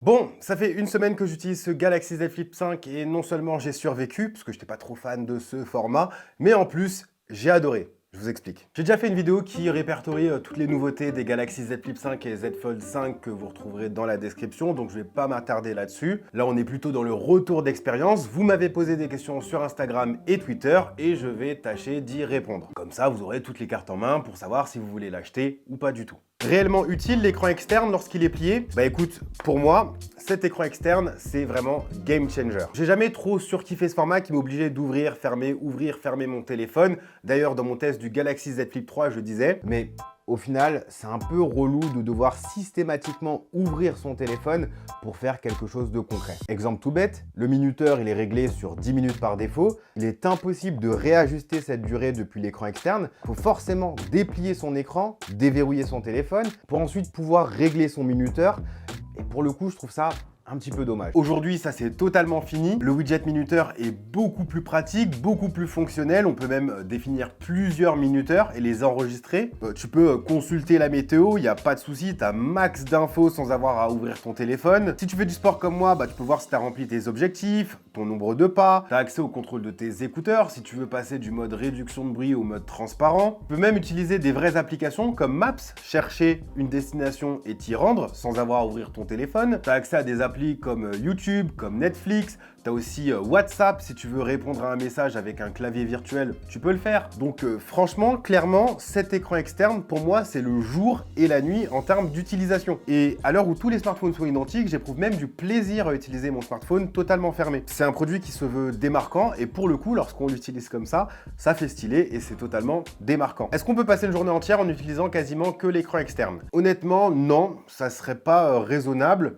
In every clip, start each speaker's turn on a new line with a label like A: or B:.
A: Bon, ça fait une semaine que j'utilise ce Galaxy Z Flip 5 et non seulement j'ai survécu, parce que je n'étais pas trop fan de ce format, mais en plus, j'ai adoré. Je vous explique. J'ai déjà fait une vidéo qui répertorie toutes les nouveautés des Galaxy Z Flip 5 et Z Fold 5 que vous retrouverez dans la description, donc je vais pas m'attarder là-dessus. Là, on est plutôt dans le retour d'expérience. Vous m'avez posé des questions sur Instagram et Twitter et je vais tâcher d'y répondre. Comme ça, vous aurez toutes les cartes en main pour savoir si vous voulez l'acheter ou pas du tout. Réellement utile l'écran externe lorsqu'il est plié? Bah écoute, pour moi, cet écran externe, c'est vraiment game changer. J'ai jamais trop surkiffé ce format qui m'obligeait d'ouvrir, fermer mon téléphone. D'ailleurs, dans mon test du Galaxy Z Flip 3, je disais, mais au final, c'est un peu relou de devoir systématiquement ouvrir son téléphone pour faire quelque chose de concret. Exemple tout bête, le minuteur il est réglé sur 10 minutes par défaut. Il est impossible de réajuster cette durée depuis l'écran externe. Il faut forcément déplier son écran, déverrouiller son téléphone pour ensuite pouvoir régler son minuteur. Et pour le coup, je trouve ça un petit peu dommage. Aujourd'hui, ça c'est totalement fini. Le widget minuteur est beaucoup plus pratique, beaucoup plus fonctionnel. On peut même définir plusieurs minuteurs et les enregistrer. Tu peux consulter la météo, il n'y a pas de souci. Tu as max d'infos sans avoir à ouvrir ton téléphone. Si tu fais du sport comme moi, tu peux voir si tu as rempli tes objectifs, ton nombre de pas. Tu as accès au contrôle de tes écouteurs si tu veux passer du mode réduction de bruit au mode transparent. Tu peux même utiliser des vraies applications comme Maps, chercher une destination et t'y rendre sans avoir à ouvrir ton téléphone. Tu as accès à des applis comme YouTube, comme Netflix. Tu as aussi WhatsApp, si tu veux répondre à un message avec un clavier virtuel, tu peux le faire. Donc franchement, clairement, cet écran externe, pour moi, c'est le jour et la nuit en termes d'utilisation. Et à l'heure où tous les smartphones sont identiques, j'éprouve même du plaisir à utiliser mon smartphone totalement fermé. C'est un produit qui se veut démarquant et pour le coup, lorsqu'on l'utilise comme ça fait stylé et c'est totalement démarquant. Est-ce qu'on peut passer une journée entière en utilisant quasiment que l'écran externe? Honnêtement, non, ça serait pas raisonnable.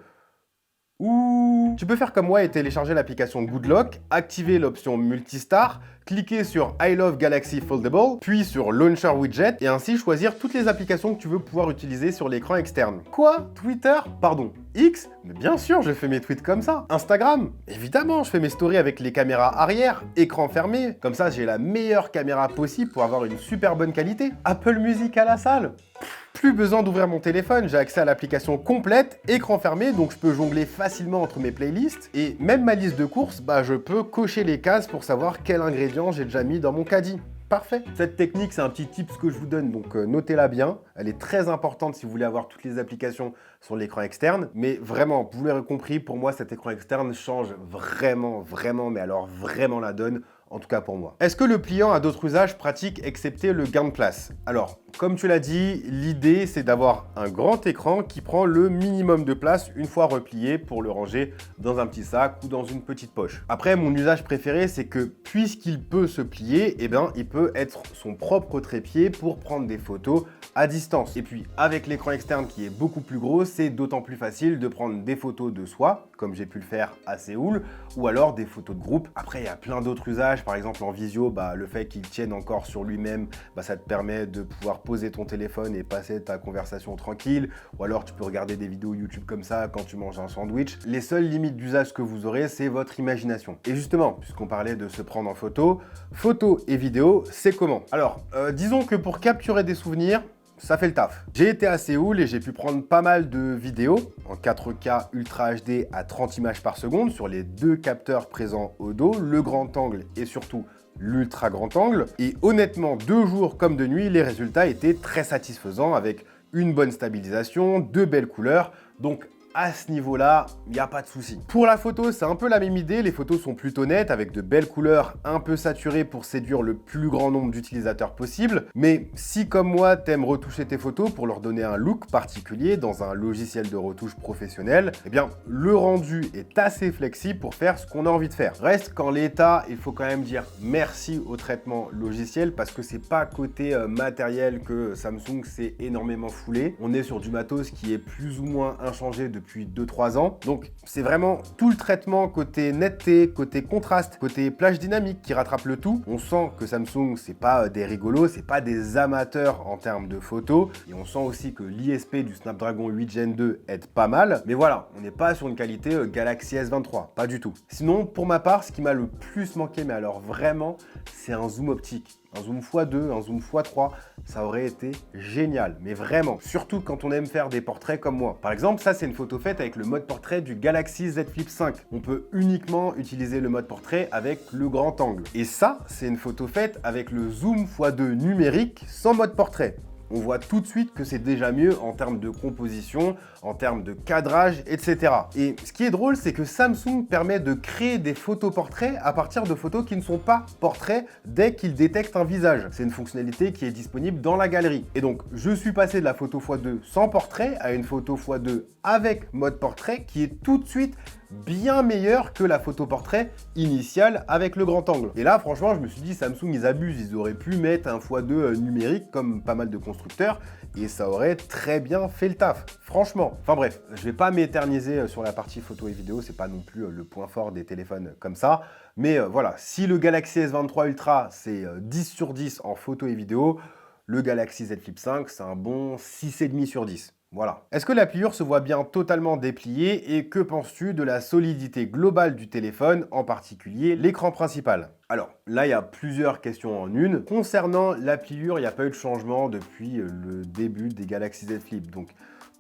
A: Ou tu peux faire comme moi et télécharger l'application Goodlock, activer l'option Multistar, cliquer sur I Love Galaxy Foldable, puis sur Launcher Widget et ainsi choisir toutes les applications que tu veux pouvoir utiliser sur l'écran externe. Quoi? Twitter? Pardon, X? Mais bien sûr, je fais mes tweets comme ça. Instagram? Évidemment, je fais mes stories avec les caméras arrière, écran fermé. Comme ça, j'ai la meilleure caméra possible pour avoir une super bonne qualité. Apple Music à la salle? Plus besoin d'ouvrir mon téléphone, j'ai accès à l'application complète, écran fermé, donc je peux jongler facilement entre mes playlists. Et même ma liste de courses, je peux cocher les cases pour savoir quel ingrédient j'ai déjà mis dans mon caddie. Parfait. Cette technique, c'est un petit tips que je vous donne, donc notez-la bien. Elle est très importante si vous voulez avoir toutes les applications sur l'écran externe. Mais vraiment, vous l'aurez compris, pour moi, cet écran externe change vraiment, mais alors vraiment la donne. En tout cas pour moi. Est-ce que le pliant a d'autres usages pratiques excepté le gain de place? Alors, comme tu l'as dit, l'idée c'est d'avoir un grand écran qui prend le minimum de place une fois replié pour le ranger dans un petit sac ou dans une petite poche. Après, mon usage préféré c'est que puisqu'il peut se plier, il peut être son propre trépied pour prendre des photos à distance. Et puis avec l'écran externe qui est beaucoup plus gros, c'est d'autant plus facile de prendre des photos de soi, comme j'ai pu le faire à Séoul, ou alors des photos de groupe. Après, il y a plein d'autres usages. Par exemple, en visio, le fait qu'il tienne encore sur lui-même, ça te permet de pouvoir poser ton téléphone et passer ta conversation tranquille. Ou alors, tu peux regarder des vidéos YouTube comme ça quand tu manges un sandwich. Les seules limites d'usage que vous aurez, c'est votre imagination. Et justement, puisqu'on parlait de se prendre en photo et vidéo, c'est comment? Alors, disons que pour capturer des souvenirs, ça fait le taf. J'ai été à Séoul et j'ai pu prendre pas mal de vidéos en 4K Ultra HD à 30 images par seconde sur les deux capteurs présents au dos, le grand angle et surtout l'ultra grand angle. Et honnêtement, de jour comme de nuit, les résultats étaient très satisfaisants avec une bonne stabilisation, de belles couleurs. Donc à ce niveau-là, il n'y a pas de souci. Pour la photo, c'est un peu la même idée. Les photos sont plutôt nettes, avec de belles couleurs un peu saturées pour séduire le plus grand nombre d'utilisateurs possible. Mais si, comme moi, t'aimes retoucher tes photos pour leur donner un look particulier dans un logiciel de retouche professionnel, le rendu est assez flexible pour faire ce qu'on a envie de faire. Reste qu'en l'état, il faut quand même dire merci au traitement logiciel parce que c'est pas côté matériel que Samsung s'est énormément foulé. On est sur du matos qui est plus ou moins inchangé depuis 2-3 ans. Donc c'est vraiment tout le traitement côté netteté, côté contraste, côté plage dynamique qui rattrape le tout. On sent que Samsung, c'est pas des rigolos, c'est pas des amateurs en termes de photos. Et on sent aussi que l'ISP du Snapdragon 8 Gen 2 aide pas mal. Mais voilà, on n'est pas sur une qualité Galaxy S23, pas du tout. Sinon, pour ma part, ce qui m'a le plus manqué, mais alors vraiment, c'est un zoom optique. un zoom x2, un zoom x3, ça aurait été génial, mais vraiment, surtout quand on aime faire des portraits comme moi. Par exemple, ça c'est une photo faite avec le mode portrait du Galaxy Z Flip 5. On peut uniquement utiliser le mode portrait avec le grand angle. Et ça, c'est une photo faite avec le zoom x2 numérique sans mode portrait. On voit tout de suite que c'est déjà mieux en termes de composition, en termes de cadrage, etc. Et ce qui est drôle, c'est que Samsung permet de créer des photos portraits à partir de photos qui ne sont pas portraits dès qu'il détecte un visage. C'est une fonctionnalité qui est disponible dans la galerie. Et donc, je suis passé de la photo x2 sans portrait à une photo x2 avec mode portrait qui est tout de suite bien meilleur que la photo portrait initiale avec le grand angle. Et là, franchement, je me suis dit, Samsung, ils abusent. Ils auraient pu mettre un x2 numérique comme pas mal de constructeurs et ça aurait très bien fait le taf, franchement. Enfin bref, je vais pas m'éterniser sur la partie photo et vidéo, c'est pas non plus le point fort des téléphones comme ça. Mais voilà, si le Galaxy S23 Ultra, c'est 10 sur 10 en photo et vidéo, le Galaxy Z Flip 5, c'est un bon 6,5 sur 10. Voilà. Est-ce que la pliure se voit bien totalement dépliée et que penses-tu de la solidité globale du téléphone, en particulier l'écran principal? Alors là, il y a plusieurs questions en une. Concernant la pliure, il n'y a pas eu de changement depuis le début des Galaxy Z Flip. Donc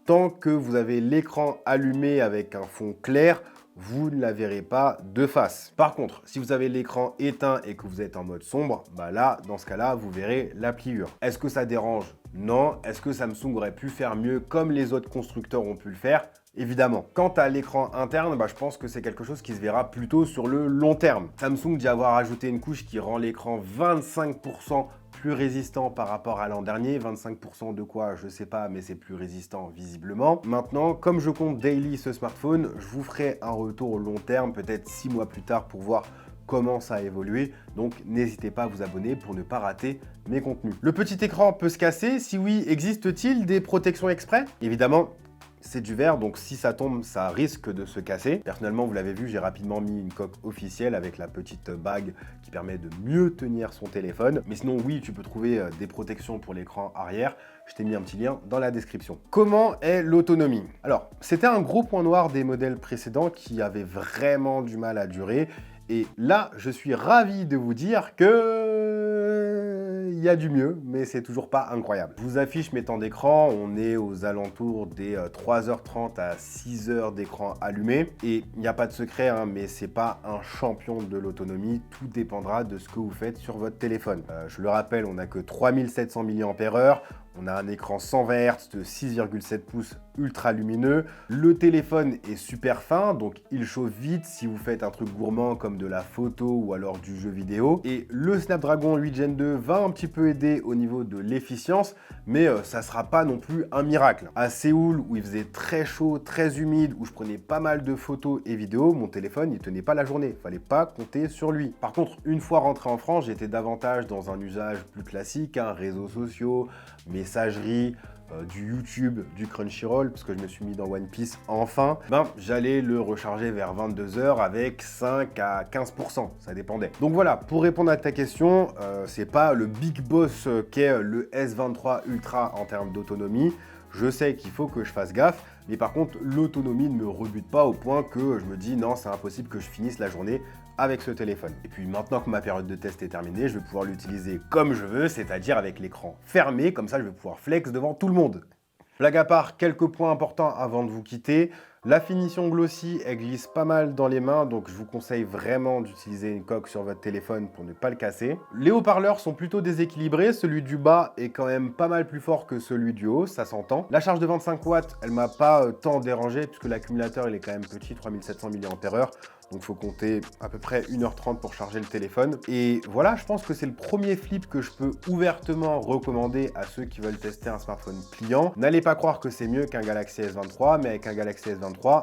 A: tant que vous avez l'écran allumé avec un fond clair, vous ne la verrez pas de face. Par contre, si vous avez l'écran éteint et que vous êtes en mode sombre, bah là, dans ce cas-là, vous verrez la pliure. Est-ce que ça dérange? Non. Est-ce que Samsung aurait pu faire mieux comme les autres constructeurs ont pu le faire? Évidemment. Quant à l'écran interne, je pense que c'est quelque chose qui se verra plutôt sur le long terme. Samsung dit avoir ajouté une couche qui rend l'écran 25% plus résistant par rapport à l'an dernier. 25% de quoi, je sais pas, mais c'est plus résistant visiblement. Maintenant, comme je compte daily ce smartphone, je vous ferai un retour au long terme, peut-être 6 mois plus tard pour voir comment ça a évolué. Donc n'hésitez pas à vous abonner pour ne pas rater mes contenus. Le petit écran peut se casser. Si oui, existe-t-il des protections exprès? Évidemment, c'est du verre, donc si ça tombe, ça risque de se casser. Personnellement, vous l'avez vu, j'ai rapidement mis une coque officielle avec la petite bague qui permet de mieux tenir son téléphone. Mais sinon, oui, tu peux trouver des protections pour l'écran arrière. Je t'ai mis un petit lien dans la description. Comment est l'autonomie? Alors, c'était un gros point noir des modèles précédents qui avaient vraiment du mal à durer. Et là, je suis ravi de vous dire que il y a du mieux, mais c'est toujours pas incroyable. Je vous affiche mes temps d'écran, on est aux alentours des 3h30 à 6h d'écran allumé. Et il n'y a pas de secret, hein, mais c'est pas un champion de l'autonomie, tout dépendra de ce que vous faites sur votre téléphone. Je le rappelle, on n'a que 3700 mAh, on a un écran 120 Hz de 6,7 pouces ultra lumineux. Le téléphone est super fin, donc il chauffe vite si vous faites un truc gourmand comme de la photo ou alors du jeu vidéo. Et le Snapdragon 8 Gen 2 va un petit peu aider au niveau de l'efficience, mais ça sera pas non plus un miracle. À Séoul, où il faisait très chaud, très humide, où je prenais pas mal de photos et vidéos, mon téléphone il tenait pas la journée, fallait pas compter sur lui. Par contre, une fois rentré en France, j'étais davantage dans un usage plus classique, réseaux sociaux, messagerie, du YouTube, du Crunchyroll, parce que je me suis mis dans One Piece enfin, j'allais le recharger vers 22h avec 5 à 15%, ça dépendait. Donc voilà, pour répondre à ta question, c'est pas le big boss qu'est le S23 Ultra en termes d'autonomie. Je sais qu'il faut que je fasse gaffe, mais par contre, l'autonomie ne me rebute pas au point que je me dis non, c'est impossible que je finisse la journée avec ce téléphone. Et puis maintenant que ma période de test est terminée, je vais pouvoir l'utiliser comme je veux, c'est-à-dire avec l'écran fermé, comme ça je vais pouvoir flex devant tout le monde. Blague à part, quelques points importants avant de vous quitter. La finition glossy, elle glisse pas mal dans les mains, donc je vous conseille vraiment d'utiliser une coque sur votre téléphone pour ne pas le casser. Les haut-parleurs sont plutôt déséquilibrés, celui du bas est quand même pas mal plus fort que celui du haut, ça s'entend. La charge de 25 watts, elle m'a pas tant dérangé, puisque l'accumulateur il est quand même petit, 3700 mAh. Donc il faut compter à peu près 1h30 pour charger le téléphone. Et voilà, je pense que c'est le premier flip que je peux ouvertement recommander à ceux qui veulent tester un smartphone pliant. N'allez pas croire que c'est mieux qu'un Galaxy S23, mais avec un Galaxy S23,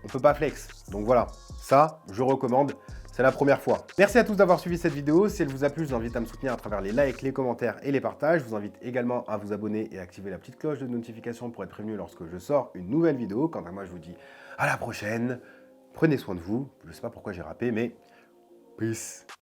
A: on peut pas flex. Donc voilà, ça, je recommande. C'est la première fois. Merci à tous d'avoir suivi cette vidéo. Si elle vous a plu, je vous invite à me soutenir à travers les likes, les commentaires et les partages. Je vous invite également à vous abonner et activer la petite cloche de notification pour être prévenu lorsque je sors une nouvelle vidéo. Quant à moi, je vous dis à la prochaine. Prenez soin de vous. Je ne sais pas pourquoi j'ai râpé, mais peace.